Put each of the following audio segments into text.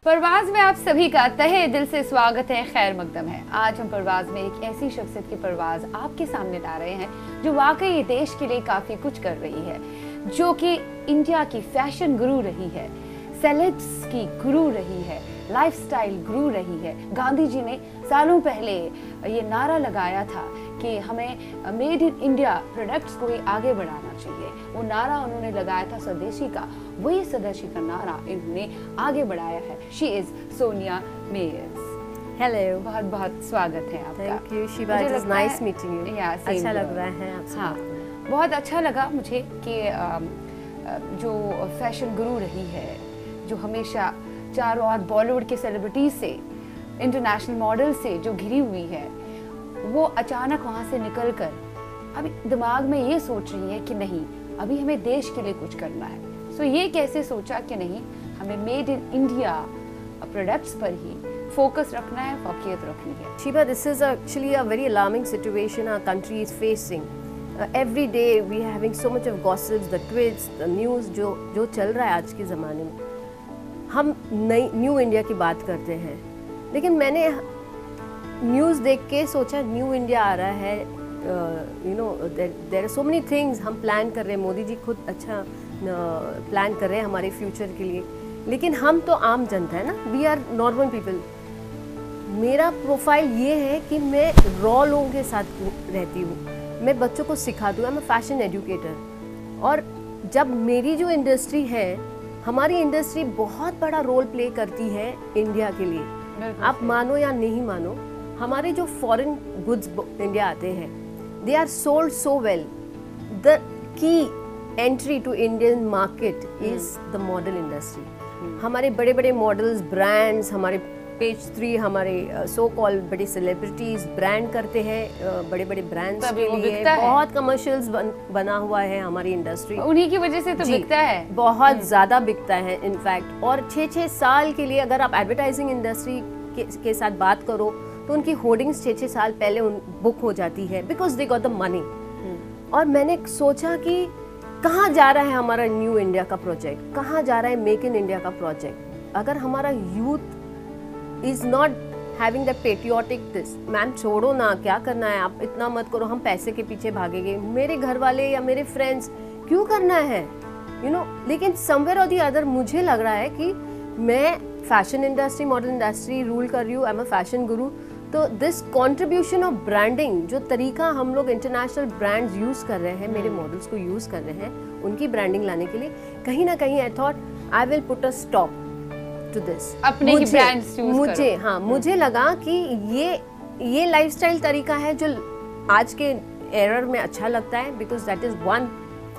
परवाज़ में आप सभी का तहे दिल से स्वागत है, खैर मकदम है। आज हम परवाज़ में एक ऐसी शख्सियत की परवाज़ आपके सामने ला रहे हैं जो वाकई देश के लिए काफ़ी कुछ कर रही है, जो कि इंडिया की फैशन गुरु रही है, सेलेब्स की गुरु रही है, लाइफस्टाइल गुरु रही है। गांधी जी ने सालों पहले ये नारा लगाया था कि हमें मेड इन इंडिया प्रोडक्ट्स को ही आगे बढ़ाना चाहिए। वो नारा उन्होंने लगाया था स्वदेशी का, वही स्वदेशी का नारा इन्होंने आगे बढ़ाया है। She is Sonia Meyers. Hello, बहुत बहुत स्वागत है आपका। Thank you Shiva, it was nice meeting you. अच्छा लग रहा है आपसे। हाँ, बहुत अच्छा लगा मुझे कि जो फैशन गुरु रही है, जो हमेशा चारों ओर बॉलीवुड के सेलिब्रिटीज से, इंटरनेशनल मॉडल से जो घिरी हुई है, वो अचानक वहाँ से निकलकर अभी दिमाग में ये सोच रही है कि नहीं, अभी हमें देश के लिए कुछ करना है। सो ये कैसे सोचा कि नहीं, हमें मेड इन इंडिया प्रोडक्ट्स पर ही फोकस रखना है, फोकियत रखनी है। Shiva, this is actually a very alarming situation our country is facing. Every day we are having so much of gossips, the tweets, the news जो चल रहा है आज के ज़माने में। हम नई न्यू इंडिया की बात करते हैं, लेकिन मैंने न्यूज़ देख के सोचा न्यू इंडिया आ रहा है, you know there are so many things हम प्लान कर रहे हैं। मोदी जी खुद अच्छा प्लान कर रहे हैं हमारे फ्यूचर के लिए, लेकिन हम तो आम जनता है ना, वी आर नॉर्मल पीपल। मेरा प्रोफाइल ये है कि मैं रॉ लोगों के साथ रहती हूँ, मैं बच्चों को सिखाती हूँ, मैं फैशन एजुकेटर। और जब मेरी जो इंडस्ट्री है, हमारी इंडस्ट्री बहुत बड़ा रोल प्ले करती है इंडिया के लिए। आप मानो या नहीं मानो, हमारे जो फॉरेन गुड्स इंडिया आते हैं, they are sold so well. The key entry to Indian market is the model industry. हमारे बड़े बड़े मॉडल्स, ब्रांड्स, हमारे पेज 3 हमारे सो कॉल बड़े सेलिब्रिटीज ब्रांड करते हैं, बड़े बड़े ब्रांड्स के लिए बहुत कमर्शियल्स बना हुआ है हमारी इंडस्ट्री। उन्हीं की वजह से तो बिकता है, बहुत ज़्यादा बिकता है इनफैक्ट। और 6-6 साल के लिए अगर आप एडवर्टाइजिंग इंडस्ट्री के साथ बात करो तो उनकी होर्डिंग्स 6-6 साल पहले बुक हो जाती है, because they got the money. और मैंने सोचा कि कहाँ जा रहा है हमारा न्यू इंडिया का प्रोजेक्ट, कहाँ जा रहा है मेक इन इंडिया का प्रोजेक्ट। अगर हमारा youth is not having the patriotic this, ma'am छोड़ो ना, क्या करना है, आप इतना मत करो, हम पैसे के पीछे भागेंगे, मेरे घर वाले या मेरे फ्रेंड्स क्यों करना है, यू नो। लेकिन समवेयर और दी अदर मुझे लग रहा है कि मैं fashion industry, model industry rule कर रही हूँ, आई एम अ फैशन गुरु। तो दिस कॉन्ट्रीब्यूशन ऑफ ब्रांडिंग, जो तरीका हम लोग इंटरनेशनल ब्रांड्स यूज़ कर रहे हैं, मेरे मॉडल्स को यूज़ कर रहे हैं उनकी ब्रांडिंग लाने के लिए, कहीं ना कहीं I thought I will put a stop to this. अपने ही ब्रांड्स यूज़ मुझे हाँ मुझे लगा कि ये लाइफस्टाइल तरीका है जो आज के एरर में अच्छा लगता है, because that is one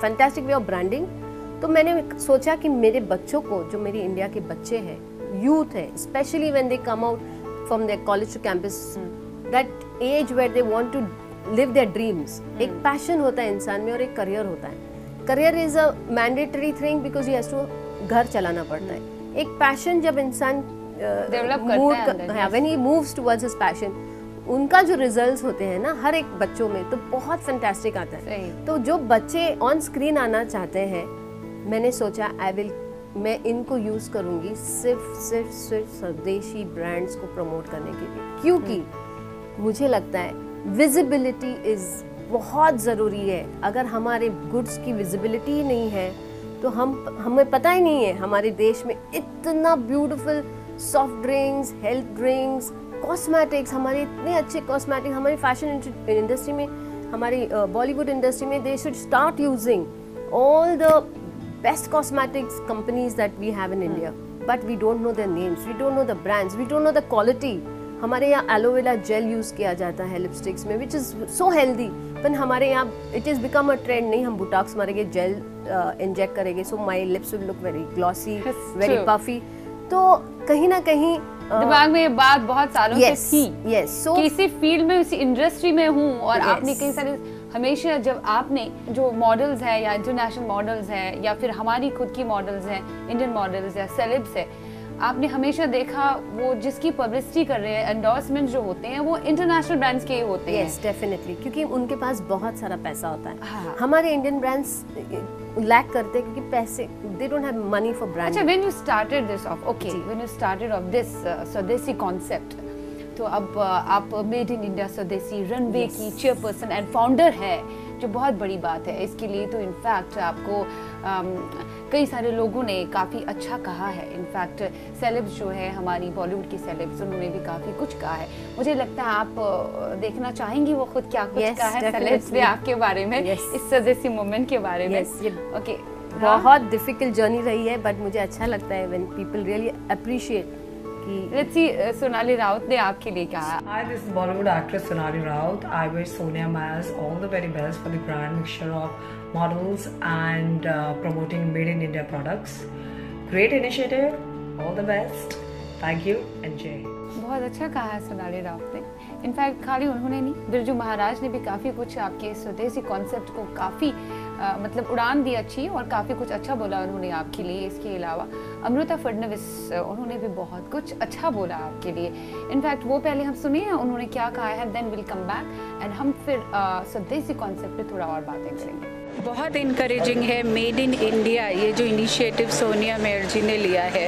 fantastic way of branding. तो मैंने सोचा कि मेरे बच्चों को, जो मेरी इंडिया के बच्चे हैं, यूथ है, specially when they come out from their college to campus, that age where they want to live their dreams. एक पैशन होता है इंसान में और एक करियर होता है। Career is a mandatory thing because he has to घर चलाना पड़ता है। एक पैशन जब इंसान डेवलप करता है, when he moves towards his passion, उनका जो रिजल्ट्स होते हैं ना हर एक बच्चों में, तो बहुत फैंटास्टिक आता है। तो जो बच्चे ऑन स्क्रीन आना चाहते हैं, मैंने सोचा मैं इनको यूज़ करूँगी सिर्फ स्वदेशी ब्रांड्स को प्रमोट करने के लिए, क्योंकि मुझे लगता है विजिबिलिटी इज़ बहुत ज़रूरी है। अगर हमारे गुड्स की विजिबिलिटी ही नहीं है तो हमें पता ही नहीं है हमारे देश में इतना beautiful soft drinks, health drinks, cosmetics, हमारे इतने अच्छे कॉस्मेटिक्स, हमारी फैशन इंडस्ट्री में, हमारी बॉलीवुड इंडस्ट्री में, they should start using all the best cosmetics companies that we have in India, but we don't know their names, we don't know the brands, we don't know the quality. हमारे यहाँ aloe vera gel use किया जाता है lipsticks में, which is so healthy, पर हमारे यहाँ it is become a trend. नहीं, हम बुटाक्स मारेंगे, जेल इंजेक्ट करेंगे, so my lips will look very glossy, very puffy. तो कहीं ना कहीं दिमाग में ये बात बहुत सालों से थी, so, कि इसी फील्ड में, इसी इंडस्ट्री में हूँ। और आपने कई सारे, हमेशा जब आपने जो मॉडल्स हैं या इंटरनेशनल मॉडल्स हैं या फिर हमारी खुद की मॉडल्स हैं, इंडियन मॉडल्स या सेलेब्स है, आपने हमेशा देखा वो जिसकी पब्लिसिटी कर रहे हैं, एंडोर्समेंट जो होते हैं, वो इंटरनेशनल ब्रांड्स के ही होते हैं। डेफिनेटली, क्योंकि उनके पास बहुत सारा पैसा होता है। हमारे इंडियन ब्रांड्स लैक करते हैं क्योंकि पैसे, they don't have money for brand. अच्छा, when you started this off when you started off this swadeshi concept, तो अब आप made in India Swadeshi Runway की चेयरपर्सन एंड फाउंडर है, जो बहुत बड़ी बात है। इसके लिए तो इनफैक्ट आपको कई सारे लोगों ने काफ़ी अच्छा कहा है। इनफैक्ट सेलेब्स जो है हमारी बॉलीवुड की सेलेब्स, उन्होंने भी काफ़ी कुछ कहा है। मुझे लगता है आप देखना चाहेंगी वो खुद क्या कुछ कहा है सेलेब्स ने आपके बारे में, इस स्वदेशी मूवमेंट के बारे में। ओके, बहुत डिफिकल्ट जर्नी रही है, बट मुझे अच्छा लगता है when people really appreciate. Let's see, Sonali Raut ने आपके लिए कहा। Hi, this is Bollywood actress Sonali Raut. I wish Sonia Mayas all the very best for the brand mixture of models and promoting made in India products. Great initiative. All the best. Thank you and Jay. बहुत अच्छा कहा है सोनाली राउत ने। In fact खाली उन्होंने नहीं, बिरजू महाराज ने भी काफ़ी कुछ आपके स्वदेशी कॉन्सेप्ट को काफ़ी मतलब उड़ान दी अच्छी, और काफ़ी कुछ अच्छा बोला उन्होंने आपके लिए। इसके अलावा अमृता फडणवीस, उन्होंने भी बहुत कुछ अच्छा बोला आपके लिए। इनफैक्ट वो पहले हम सुनिए उन्होंने क्या कहा है, then will come back and हम फिर स्वदेशी कॉन्सेप्ट पे थोड़ा और बातें करेंगे। बहुत इनकरेजिंग है मेड इन इंडिया, ये जो इनिशिएटिव सोनिया मेयर जी ने लिया है,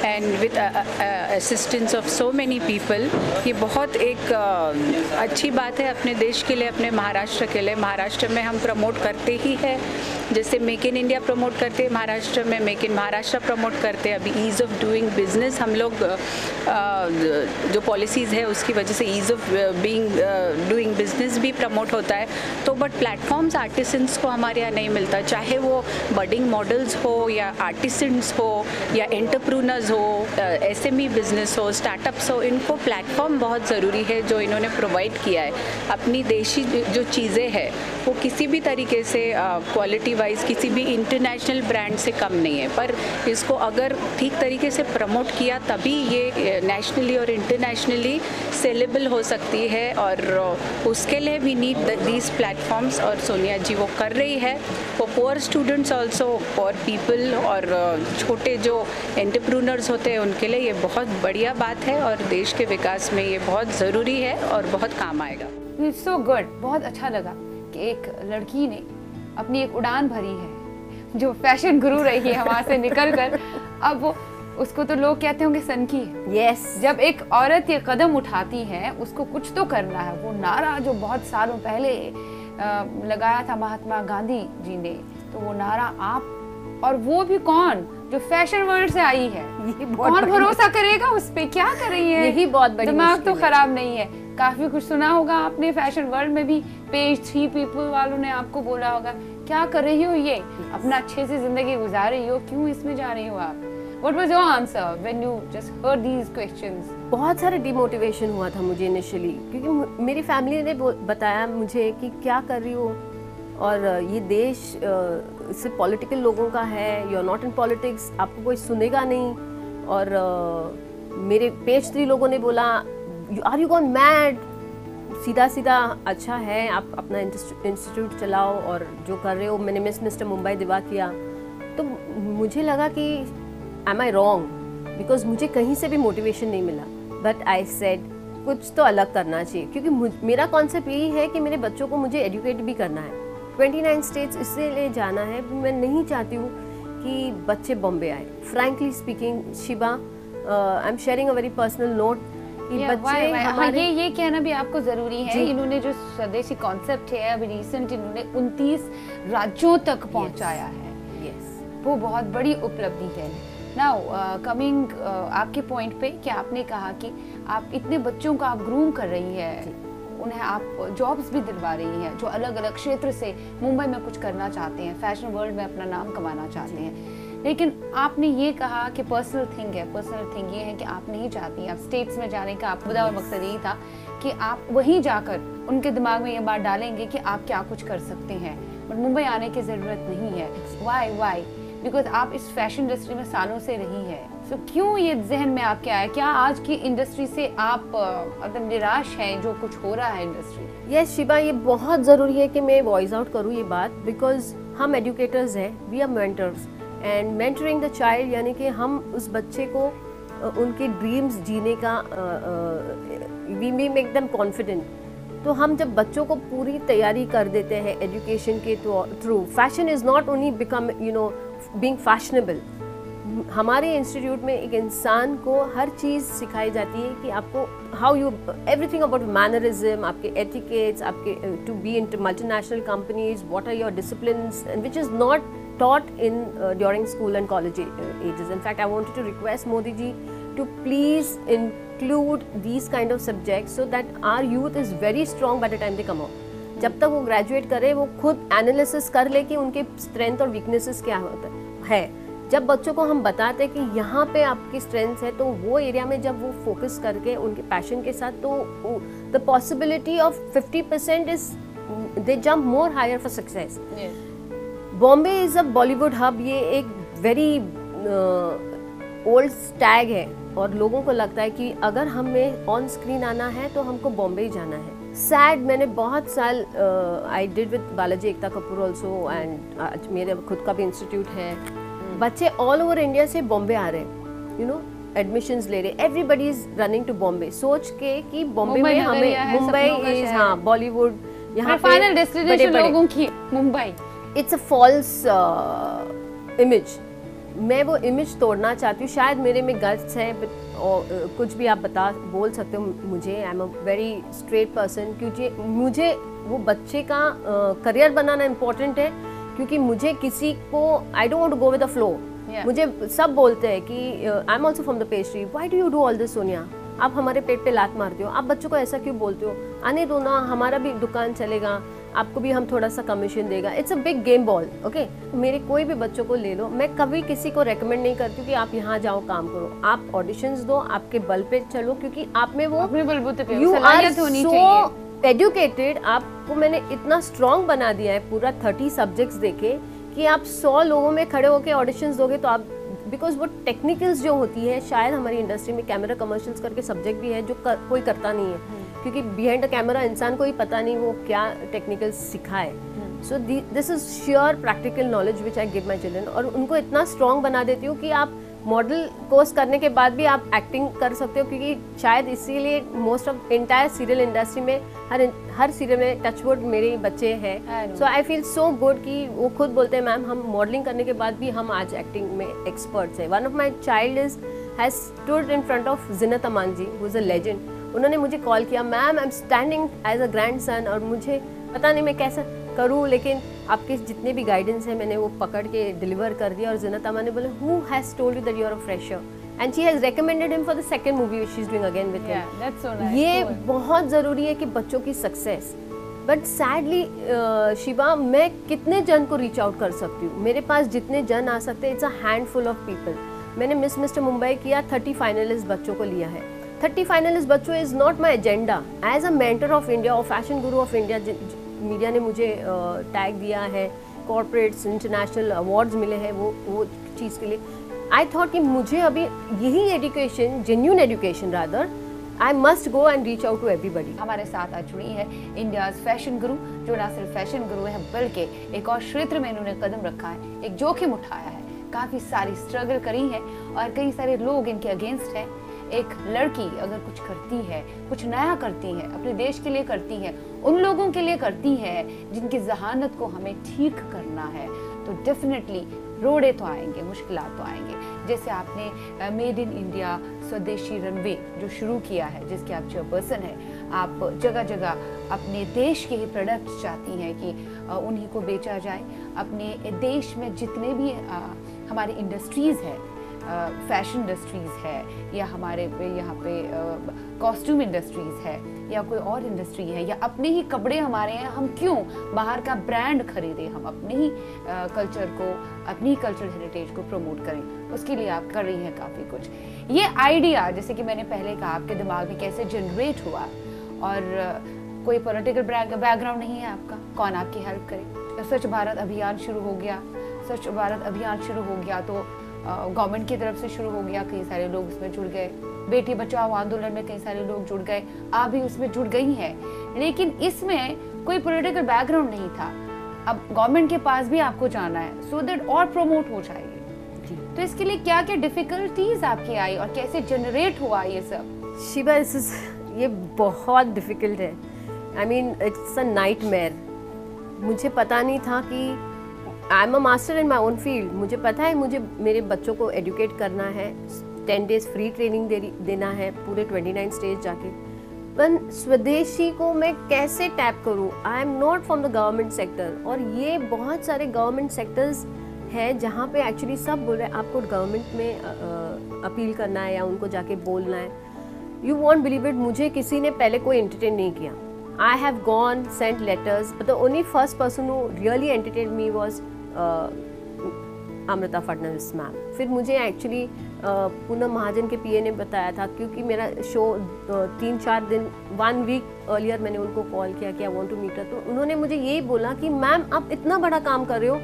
and with assistance of so many people, ये बहुत एक अच्छी बात है अपने देश के लिए, अपने महाराष्ट्र के लिए। महाराष्ट्र में हम प्रमोट करते ही है, जैसे मेक इन इंडिया प्रमोट करते हैं महाराष्ट्र में, मेक इन महाराष्ट्र प्रमोट करते हैं। अभी ईज़ ऑफ डूइंग बिजनेस हम लोग जो पॉलिसीज़ है उसकी वजह से ईज़ ऑफ डूइंग बिजनेस भी प्रमोट होता है। तो बट प्लेटफॉर्म्स आर्टिसंस को हमारे यहाँ नहीं मिलता, चाहे वो बडिंग मॉडल्स हो या आर्टिसंस हो या एंटरप्रेन्योर्स हो, एसएमई बिजनेस हो, स्टार्टअप्स हो, इनको प्लेटफॉर्म बहुत ज़रूरी है जो इन्होंने प्रोवाइड किया है। अपनी देशी जो चीज़ें हैं वो किसी भी तरीके से क्वालिटी वाइज किसी भी इंटरनेशनल ब्रांड से कम नहीं है, पर इसको अगर ठीक तरीके से प्रमोट किया तभी ये नेशनली और इंटरनेशनली सेलेबल हो सकती है, और उसके लिए वी नीड दीज प्लेटफॉर्म्स, और सोनिया जी वो कर रही है। वो poor students also, poor people और छोटे जो एंटरप्रेन्योर्स होते हैं उनके लिए ये बहुत बढ़िया बात है, और देश के विकास में ये बहुत ज़रूरी है और बहुत काम आएगा। इट्स सो गुड, बहुत अच्छा लगा कि एक लड़की ने अपनी एक उड़ान भरी है, जो फैशन गुरु रही है वहाँ से निकल कर, अब वो उसको तो लोग कहते होंगे सनकी है। Yes. जब एक औरत ये कदम उठाती है उसको कुछ तो करना है। वो नारा जो बहुत सालों पहले लगाया था महात्मा गांधी जी ने, तो वो नारा आप, और वो भी कौन, जो फैशन वर्ल्ड से आई है, कौन भरोसा करेगा उस पे, क्या कर रही है, यही बहुत बड़ी दिमाग तो खराब नहीं है। काफी कुछ सुना होगा आपने फैशन वर्ल्ड में भी, पेज 3 पीपल वालों ने आपको बोला होगा क्या कर रही हो, ये अपना अच्छे से जिंदगी गुजार रही हो, क्यों इसमें जा रही हो आप। What was your answer when you just heard these questions? बहुत सारे डिमोटिवेशन हुआ था मुझे इनिशियली, क्योंकि मेरी फैमिली ने बताया मुझे कि क्या कर रही हो, और ये देश सिर्फ पॉलिटिकल लोगों का है, you are not in politics, आपको कोई सुनेगा नहीं। और मेरे पेज 3 लोगों ने बोला आर यू गॉन मैड, सीधा सीधा अच्छा है आप अपना इंस्टीट्यूट चलाओ और जो कर रहे हो। मैंने मिस्टर मुंबई दिवा किया, तो मुझे लगा कि एम आई रॉन्ग, बिकॉज मुझे कहीं से भी मोटिवेशन नहीं मिला। बट आई सेड कुछ तो अलग करना चाहिए, क्योंकि मेरा कॉन्सेप्ट यही है कि मेरे बच्चों को मुझे एजुकेट भी करना है। 29 स्टेट्स इसलिए जाना है, मैं नहीं चाहती हूँ कि बच्चे बॉम्बे आए। Frankly speaking Shiba, I am sharing a very personal note कि बच्चे हमारे ये कहना भी आपको जरूरी है। इन्होंने जो स्वदेशी कॉन्सेप्ट है अभी रिसेंट इन्होंने 29 राज्यों तक पहुंचाया है। वो बहुत बड़ी उपलब्धि है। नाउ कमिंग आपके पॉइंट पे कि आपने कहा कि आप इतने बच्चों को आप ग्रूम कर रही है, उन्हें आप जॉब्स भी दिलवा रही हैं जो अलग अलग क्षेत्र से मुंबई में कुछ करना चाहते हैं, फैशन वर्ल्ड में अपना नाम कमाना चाहते हैं। लेकिन आपने ये कहा कि पर्सनल थिंग है, पर्सनल थिंग ये है कि आप नहीं चाहती, आप स्टेट्स में जाने का आप खुदा और मकसद यही था कि आप वहीं जाकर उनके दिमाग में ये बात डालेंगे कि आप क्या कुछ कर सकते हैं, बट मुंबई आने की ज़रूरत नहीं है। वाई बिकॉज आप इस फैशन इंडस्ट्री में सालों से रही है, सो क्यों ये जहन में आपके आया? क्या आज की इंडस्ट्री से आप मतलब निराश हैं जो कुछ हो रहा है इंडस्ट्री? यस शिबा, ये बहुत ज़रूरी है कि मैं वॉइस आउट करूँ ये बात, बिकॉज हम एजुकेटर्स हैं, we are mentors and mentoring the child, यानी कि हम उस बच्चे को उनके ड्रीम्स जीने का we may make them confident. तो हम जब बच्चों को पूरी तैयारी कर देते हैं एजुकेशन के through, fashion is not only become being fashionable. हमारे इंस्टीट्यूट में एक इंसान को हर चीज़ सिखाई जाती है कि आपको how you everything about mannerism, आपके एटिकेट्स, आपके to be in multinational companies, what are your disciplines, and which is not taught in during school and college ages. In fact, I wanted to request Modi ji to please include these kind of subjects so that our youth is very strong by the time they come out. जब तक वो graduate करे वो खुद analysis कर ले कि उनके स्ट्रेंथ और वीकनेसेस क्या होता है। जब बच्चों को हम बताते हैं कि यहाँ पे आपकी स्ट्रेंथ है, तो वो एरिया में जब वो फोकस करके उनके पैशन के साथ, तो the possibility of 50% is they jump more higher for success. Bombay is a Bollywood hub, ये एक वेरी ओल्ड टैग है और लोगों को लगता है कि अगर हमें ऑन स्क्रीन आना है तो हमको बॉम्बे ही जाना है। सैड, मैंने बहुत साल I did with Balaji Ekta Kapoor also, and मेरे खुद का भी इंस्टीट्यूट है। बच्चे ऑल ओवर इंडिया से बॉम्बे आ रहे हैं, यू नो, एडमिशन्स ले रहे, everybody is running to Bombay, सोच के कि बॉम्बे में हमें, मुंबई इज, हाँ, बॉलीवुड, यहाँ फाइनल डेस्टिनेशन लोगों की Mumbai. It's a false image. मैं वो इमेज तोड़ना चाहती हूँ। शायद मेरे में गट्स है, और कुछ भी आप बोल सकते हो मुझे, I am a very straight person, क्योंकि मुझे वो बच्चे का करियर बनाना इम्पोर्टेंट है, क्योंकि मुझे किसी को, I don't want to go with the flow. मुझे सब बोलते हैं कि I am also from the pastry, why do you do all this Sonia, आप हमारे पेट पे लात मारते हो, आप बच्चों को ऐसा क्यों बोलते हो, आने दो ना, हमारा भी दुकान चलेगा, आपको भी हम थोड़ा सा कमीशन देगा। It's a big game ball, okay. मेरे कोई भी बच्चों को ले लो, मैं कभी किसी को रेकमेंड नहीं करती हूँ कि आप यहाँ जाओ काम करो, आप ऑडिशंस दो, आपके बल पे चलो, क्योंकि आप में वो यू आर सो एजुकेटेड। आपको मैंने इतना स्ट्रॉन्ग बना दिया है पूरा 30 सब्जेक्ट्स देके कि आप 100 लोगों में खड़े होकर ऑडिशंस दोगे तो आप, बिकॉज वो टेक्निकल्स जो होती है, शायद हमारी इंडस्ट्री में कैमरा कमर्शियल्स करके सब्जेक्ट भी है जो कोई करता नहीं है, क्योंकि बिहाइंड द कैमरा इंसान को ही पता नहीं वो क्या टेक्निकल सिखाए। So this is sure practical knowledge which I give my children, और उनको इतना स्ट्रॉन्ग बना देती हूँ कि आप मॉडल कोर्स करने के बाद भी आप एक्टिंग कर सकते हो, क्योंकि शायद इसीलिए most of entire serial industry में हर सीरियल में टचवुड मेरे बच्चे हैं। सो आई फील सो गुड कि वो खुद बोलते हैं मैम हम मॉडलिंग करने के बाद भी हम आज एक्टिंग में एक्सपर्ट्स हैं। One of my child has stood in front of Zeenat Aman ji, who is a legend. उन्होंने मुझे कॉल किया, ma'am I am standing as a grand son, और मुझे पता नहीं मैं कैसा करूँ, लेकिन आपके जितने भी गाइडेंस है मैंने वो पकड़ के डिलीवर कर दिया। और जिन्नत अमान ने बोला, who has told you that you are a fresher, and she has recommended him for the second movie which she is doing again with him. ये बहुत ज़रूरी है कि बच्चों की सक्सेस। बट सैडली शिवा, मैं कितने जन को रीच आउट कर सकती हूँ, मेरे पास जितने जन आ सकते हैं, it's a handful of people. मैंने मिस मिस्टर मुंबई किया, 30 फाइनलिस्ट बच्चों को लिया है। 30 फाइनलिस्ट बच्चों is not my agenda. As a mentor of India और fashion guru of India, media ने मुझे टैग दिया है, कॉर्पोरेट्स इंटरनेशनल अवार्ड्स मिले हैं वो चीज़ के लिए। आई थॉट कि मुझे अभी यही education, genuine education rather, I must go and reach out to everybody. हमारे साथ आज जुड़ी है इंडियाज फैशन गुरु, जो ना सिर्फ फैशन गुरु है बल्कि एक और क्षेत्र में इन्होंने कदम रखा है, एक जोखिम उठाया है, काफ़ी सारी स्ट्रगल करी है और कई सारे लोग इनके अगेंस्ट हैं। एक लड़की अगर कुछ करती है, कुछ नया करती है, अपने देश के लिए करती है, उन लोगों के लिए करती है जिनकी जहानत को हमें ठीक करना है, तो डेफिनेटली रोड़े तो आएंगे, मुश्किलात तो आएंगे। जैसे आपने made in India Swadeshi runway जो शुरू किया है, जिसके आप चेयरपर्सन हैं, आप जगह जगह अपने देश के ही प्रोडक्ट्स चाहती हैं कि उन्हीं को बेचा जाए। अपने देश में जितने भी हमारी इंडस्ट्रीज़ है, फैशन इंडस्ट्रीज़ है, या हमारे यहाँ पे कॉस्ट्यूम इंडस्ट्रीज़ है, या कोई और इंडस्ट्री है, या अपने ही कपड़े हमारे हैं, हम क्यों बाहर का ब्रांड खरीदें, हम अपने ही कल्चर को, अपनी कल्चरल हेरिटेज को प्रमोट करें। उसके लिए आप कर रही हैं काफ़ी कुछ। ये आइडिया, जैसे कि मैंने पहले कहा, आपके दिमाग में कैसे जनरेट हुआ, और कोई पॉलिटिकल बैकग्राउंड नहीं है आपका, कौन आपकी हेल्प करे? तो स्वच्छ भारत अभियान शुरू हो गया, स्वच्छ भारत अभियान शुरू हो गया तो गवर्नमेंट की तरफ से शुरू हो गया, कई सारे लोग उसमें जुड़ गए। बेटी बचाओ आंदोलन में कई सारे लोग जुड़ गए, आप भी उसमें जुड़ गई हैं, लेकिन इसमें कोई पॉलिटिकल बैकग्राउंड नहीं था। अब गवर्नमेंट के पास भी आपको जाना है सो दैट और प्रमोट हो जाएगी, तो इसके लिए क्या क्या डिफिकल्टीज आपकी आई और कैसे जनरेट हुआ ये सब? शिवा, ये बहुत डिफिकल्ट है। I mean it's a nightmare. मुझे पता नहीं था कि I am a master in my own field. मुझे पता है मुझे मेरे बच्चों को एडुकेट करना है, 10 डेज फ्री ट्रेनिंग देना है पूरे 29 स्टेट जाके, पर स्वदेशी को मैं कैसे टैप करूँ? आई am not from the government sector. और ये बहुत सारे गवर्नमेंट सेक्टर्स है जहाँ पे एक्चुअली सब बोल रहे हैं आपको गवर्नमेंट में अपील करना है या उनको जाके बोलना है। यू वॉन्ट बिलीव इट, मुझे किसी ने पहले कोई एंटरटेन नहीं किया। I have gone sent letters, but the only first person who really entertain me was Amrita Fadnavis ma'am. फिर मुझे एक्चुअली पूनम महाजन के पीए ने बताया था, क्योंकि मेरा शो 3-4 दिन 1 वीक अर्लियर मैंने उनको कॉल किया कि I want to meet her, तो उन्होंने मुझे यही बोला कि मैम आप इतना बड़ा काम कर रहे हो,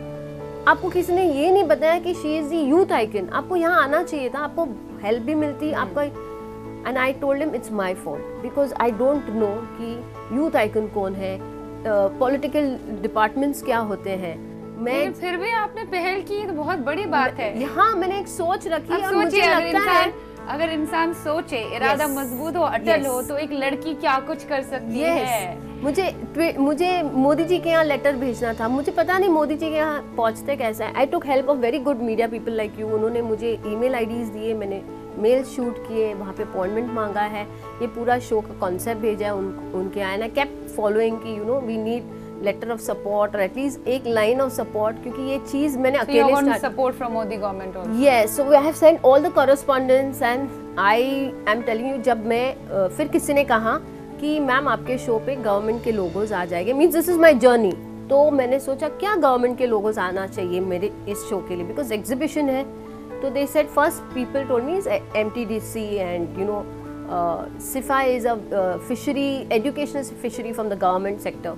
आपको किसी ने ये नहीं बताया कि she is the youth icon, आपको यहाँ आना चाहिए था, आपको हेल्प भी मिलती आपका। And I told him it's my fault because I don't know कि यूथ आइकन कौन है, पॉलिटिकल डिपार्टमेंट्स क्या होते हैं। मैं फिर भी आपने पहल की तो बहुत बड़ी बात है। यहाँ मैंने एक सोच रखी और मुझे लगता है अगर इंसान सोचे, इरादा मजबूत हो, अटल हो, तो एक लड़की क्या कुछ कर सकती है। मुझे मोदी जी के यहाँ लेटर भेजना था, मुझे पता नहीं मोदी जी के यहाँ पहुँचते कैसे है। I took help of very good media people like you. उन्होंने मुझे ईमेल आईडीज दिए, मैंने मेल शूट किए, वहाँ पे अपॉइंटमेंट मांगा है, ये पूरा शो का कॉन्सेप्ट भेजा है उनके यहाँ। ना केप्ट फॉलोइंग की we need letter of support और एटलीस्ट एक लाइन ऑफ सपोर्ट, क्योंकि ये चीज मैंने अकेले support from Modi government also. Yes, so I have sent all the correspondence and I am telling you, जब मैं फिर किसी ने कहा कि मैम आपके शो पे गवर्नमेंट के लोगोज आ जाएंगे, means this is my journey, तो मैंने सोचा क्या गवर्नमेंट के लोगोज आना चाहिए मेरे इस शो के लिए, बिकॉज एग्जीबिशन है। तो they said first people told me is MTDC and you know SIFA is a fishery, educational fishery from the government sector.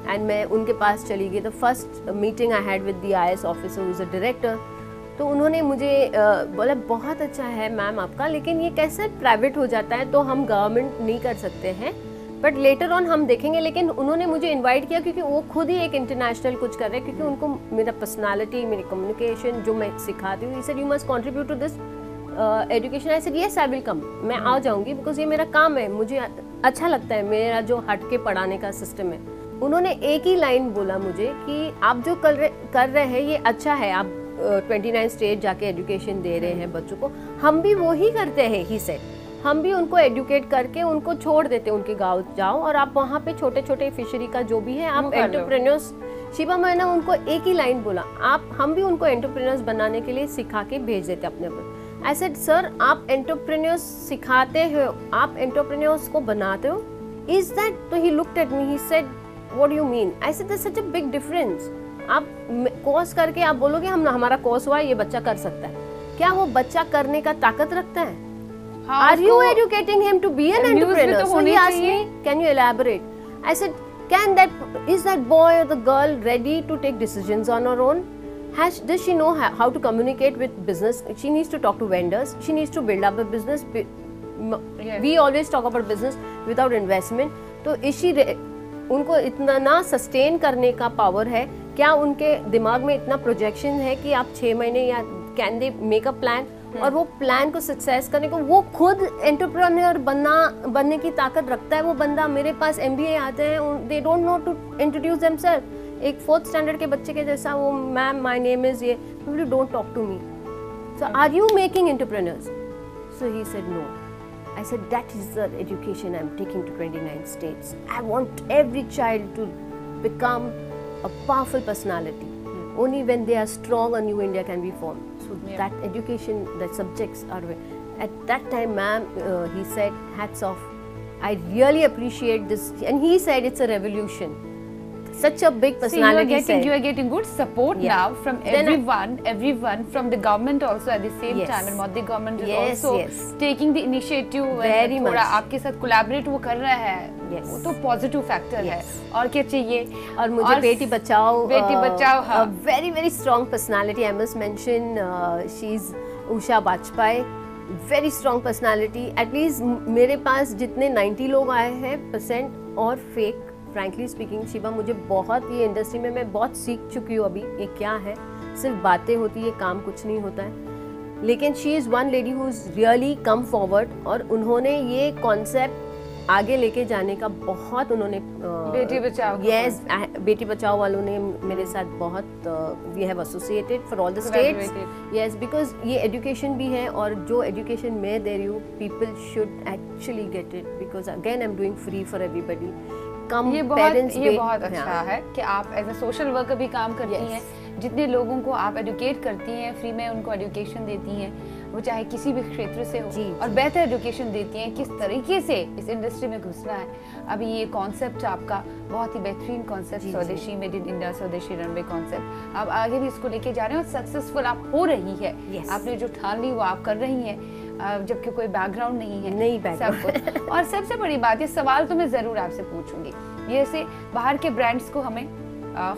And मैं उनके पास चली गई। The first meeting I had with the IAS officer who is a director, तो उन्होंने मुझे बोला बहुत अच्छा है मैम आपका, लेकिन ये कैसे प्राइवेट हो जाता है तो हम गवर्नमेंट नहीं कर सकते हैं, बट लेटर ऑन हम देखेंगे। लेकिन उन्होंने मुझे इनवाइट किया क्योंकि वो खुद ही एक इंटरनेशनल कुछ कर रहे हैं, क्योंकि उनको मेरा पर्सनालिटी, मेरी कम्युनिकेशन जो मैं सिखाती हूँ, sir you must contribute to this education. I said yes I will come, मैं आ जाऊँगी, बिकॉज ये मेरा काम है, मुझे अच्छा लगता है मेरा जो हट के पढ़ाने का सिस्टम है। उन्होंने एक ही लाइन बोला मुझे कि आप जो कर रहे हैं ये अच्छा है, आप 29 स्टेट जाके एजुकेशन दे रहे हैं बच्चों को, हम भी वो ही करते हैं। ही सेड हम भी उनको एजुकेट करके उनको छोड़ देते हैं, उनके गांव जाओ और आप वहाँ पे छोटे छोटे फिशरी का जो भी है आप एंटरप्रेन्योर्स। शिवा मैंने उनको एक ही लाइन बोला, हम भी उनको एंटरप्रेन्योर्स बनाने के लिए सिखा के भेज देते अपने पर। आई सेड सर आप एंटरप्रेन्योर्स सिखाते हो, आप एंटरप्रेन्योर्स को बनाते हो, इज दैट? तो he looked at me, he said What do you mean? I said there's such a big difference. आप कोर्स करके आप बोलोगे हमारा कोर्स हुआ, ये बच्चा कर सकता है, क्या वो बच्चा करने का ताकत रखता है? Are you educating him to be an entrepreneur? So he asked me, can you elaborate? I said, is that boy or the girl ready to take decisions on her own? Does she know how to communicate with business? She needs to talk to vendors. She needs to build up a business. We always talk about business without investment. तो is she उनको इतना ना sustain करने का power है? क्या उनके दिमाग में इतना प्रोजेक्शन है कि आप 6 महीने या can they make a plan, और वो प्लान को सक्सेस करने को वो खुद एंटरप्रेन्योर बनने की ताकत रखता है वो बंदा। मेरे पास MBA आते हैं, they don't know to introduce themselves. एक 4th स्टैंडर्ड के बच्चे के जैसा वो, मैम माय नेम इज ये, don't talk to me, so are you making entrepreneurs? So he said no. I said that is the education I'm taking to 29 states. I want every child to become a powerful personality. Only when they are strong, a new India can be formed. So that education, the subjects are. At that time, ma'am, he said, hats off. I really appreciate this, and he said it's a revolution. Such a big personality. So you are getting good support now from everyone from the government also at the same time, and Modi government is also taking the initiative. Very much. थोड़ा आपके साथ collaborate वो कर रहा है, वो तो positive factor है। और क्या चाहिए? और मुझे बेटी बचाओ, हाँ। very very strong personality. I must mention she's Usha Bajpai. Very strong personality. At least मेरे पास जितने 90 लोग आए हैं % और fake, फ्रैंकली स्पीकिंग शिवा, मुझे बहुत ये इंडस्ट्री में मैं बहुत सीख चुकी हूँ अभी। ये क्या है, सिर्फ बातें होती है, काम कुछ नहीं होता है। लेकिन she is one lady who is really come forward, और उन्होंने ये कॉन्सेप्ट आगे लेके जाने का बहुत उन्होंने बेटी बचाओ बेटी बचाओ वालों ने मेरे साथ बहुत we have associated for all the states, yes, because ये एजुकेशन भी है और जो एजुकेशन मैं दे रही हूँ people should actually get it, because again I am doing free for everybody. Come parents ये बहुत अच्छा है कि आप एज अ सोशल वर्कर भी काम करती हैं, जितने लोगों को आप एजुकेट करती हैं, फ्री में उनको एजुकेशन देती हैं, वो चाहे किसी भी क्षेत्र से हो, और बेहतर एजुकेशन देती हैं किस तरीके से इस इंडस्ट्री में घुसना है। अभी ये कॉन्सेप्ट आपका बहुत ही बेहतरीन कॉन्सेप्ट, स्वदेशी made in India, Swadeshi runway concept, आप आगे भी इसको लेके जा रहे हैं और सक्सेसफुल आप हो रही है। आपने जो ठान ली वो आप कर रही हैं, जबकि कोई बैकग्राउंड नहीं है, नहीं बैकग्राउंड। और सबसे बड़ी बात, ये सवाल तो मैं जरूर आपसे पूछूंगी, ये से बाहर के ब्रांड्स को हमें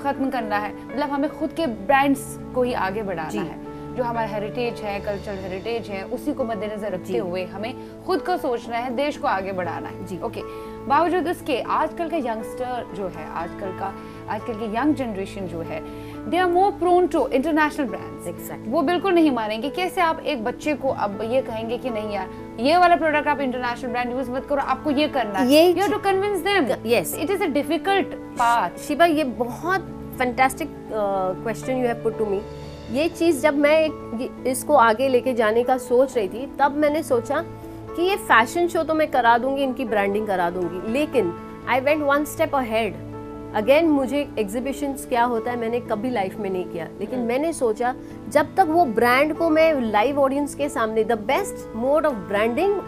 खत्म करना है, मतलब हमें खुद के ब्रांड्स को ही आगे बढ़ाना है, जो हमारा हेरिटेज है, कल्चरल हेरिटेज है, उसी को मद्देनजर रखते हुए हमें खुद को सोचना है, देश को आगे बढ़ाना है जी। ओके, बावजूद इसके आजकल का यंगस्टर जो है, आजकल की यंग जनरेशन जो है, they are more prone to international brands. वो बिल्कुल नहीं मानेंगे। कैसे आप एक बच्चे को अब ये कहेंगे कि नहीं यार ये वाला प्रोडक्ट आप इंटरनेशनल ब्रांड यूज मत करो, आपको ये करना है, you have to convince them. Yes, it is a difficult path. Shiba, ये बहुत fantastic question you have put to me. ये चीज़ जब मैं इसको आगे लेके जाने का सोच रही थी, तब मैंने सोचा कि ये फैशन शो तो मैं करा दूंगी, इनकी ब्रांडिंग करा दूंगी, लेकिन I went one step ahead. Again, मुझे एग्जीबिशंस क्या होता है मैंने कभी लाइफ में नहीं किया, लेकिन मैंने सोचा जब तक वो ब्रांड को मैं लाइव ऑडियंस के सामने, the best mode of branding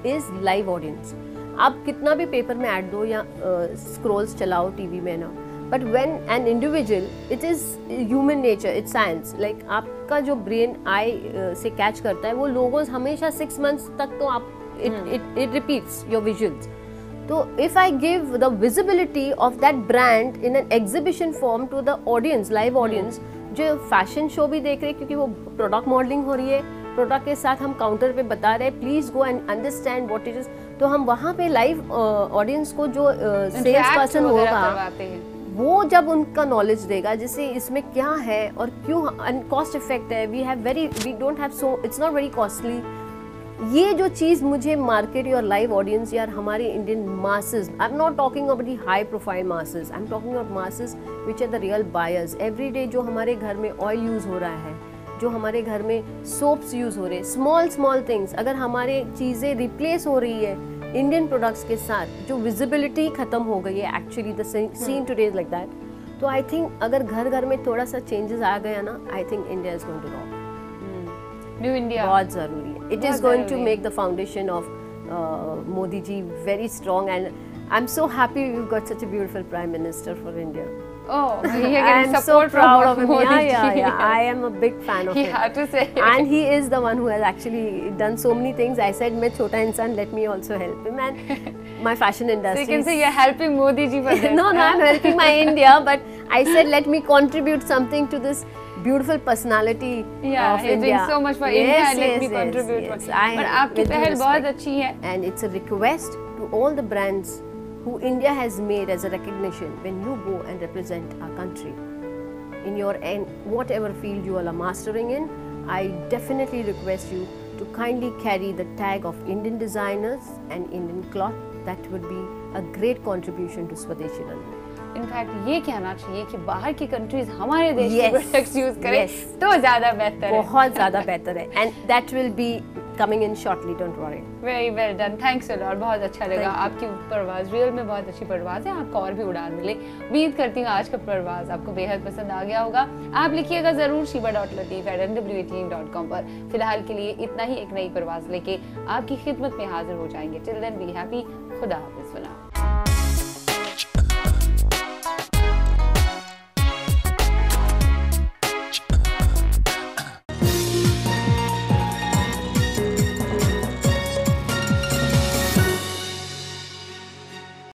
is live audience. आप कितना भी पेपर में ऐड दो या स्क्रोल्स चलाओ टीवी में ना, but when an individual, it is human nature, it's science, like आपका जो ब्रेन आई से कैच करता है वो लोगोस हमेशा 6 months तक तो आप it repeats your visuals. So if I give the visibility of that brand in an exhibition form to the audience, live audience, जो फैशन शो भी देख रहे हैं क्योंकि वो प्रोडक्ट मॉडलिंग हो रही है, प्रोडक्ट के साथ हम काउंटर पे बता रहे हैं please go and understand what it is, तो हम वहाँ पे लाइव ऑडियंस को जो सेल्स पर्सन होगा वो जब उनका नॉलेज देगा जिससे इसमें क्या है और क्यों कॉस्ट इफेक्ट है, we don't have so, it's not very costly. ये जो चीज़ मुझे मार्केट या लाइव ऑडियंस या हमारे Indian masses, I am not talking about the high profile masses, I am talking about masses which are the real buyers. Every day जो हमारे घर में ऑयल यूज़ हो रहा है, जो हमारे घर में सोप्स यूज़ हो रहे हैं, स्मॉल थिंग्स, अगर हमारे चीज़ें रिप्लेस हो रही है इंडियन प्रोडक्ट्स के साथ, जो विजिबिलिटी खत्म हो गई है, actually the scene today is like that. तो आई थिंक अगर घर घर में थोड़ा सा चेंजेस आ गया ना, I think India is going to rock. New India बहुत ज़रूरी है। It is going to make the foundation of Modi ji very strong, and I am so happy we got such a beautiful prime minister for India. Oh, I am so proud of him. Yeah. I am a big fan of him. You have to say. And he is the one who has actually done so many things. I said, मैं छोटा इंसान, let me also help him. And my fashion industry. So you can say you're helping Modi ji for this. No, I'm helping my India, but I said let me contribute something to this beautiful personality of India. You're doing so much for India, and let me contribute. But आपकी पहल बहुत अच्छी है. And it's a request to all the brands who India has made as a recognition when you go and represent our country in your whatever field you all are mastering in. I definitely request you to kindly carry the tag of Indian designers and Indian cloth. That would be a great contribution to Swadeshi Runway. In fact ये कहना चाहिए कि बाहर की countries हमारे देश के products use करें तो ज्यादा बेहतर है, बहुत ज्यादा बेहतर है, and that will be coming in shortly, don't worry. Very well done, thanks a lot, बहुत अच्छा लगा। आपकी परवाज़ रियल में बहुत अच्छी परवाज़ है, आपको और भी उड़ान मिले। उम्मीद करती हूँ आज का परवाज़ आपको बेहद पसंद आ गया होगा। आप लिखिएगा ज़रूर shiba.lateef@nw18.com पर। फिलहाल के लिए इतना ही, एक नई परवाज़ लेके आपकी खिदमत में हाजिर हो जाएंगे। टिल देन बी हैप्पी, खुदा हाफिज़।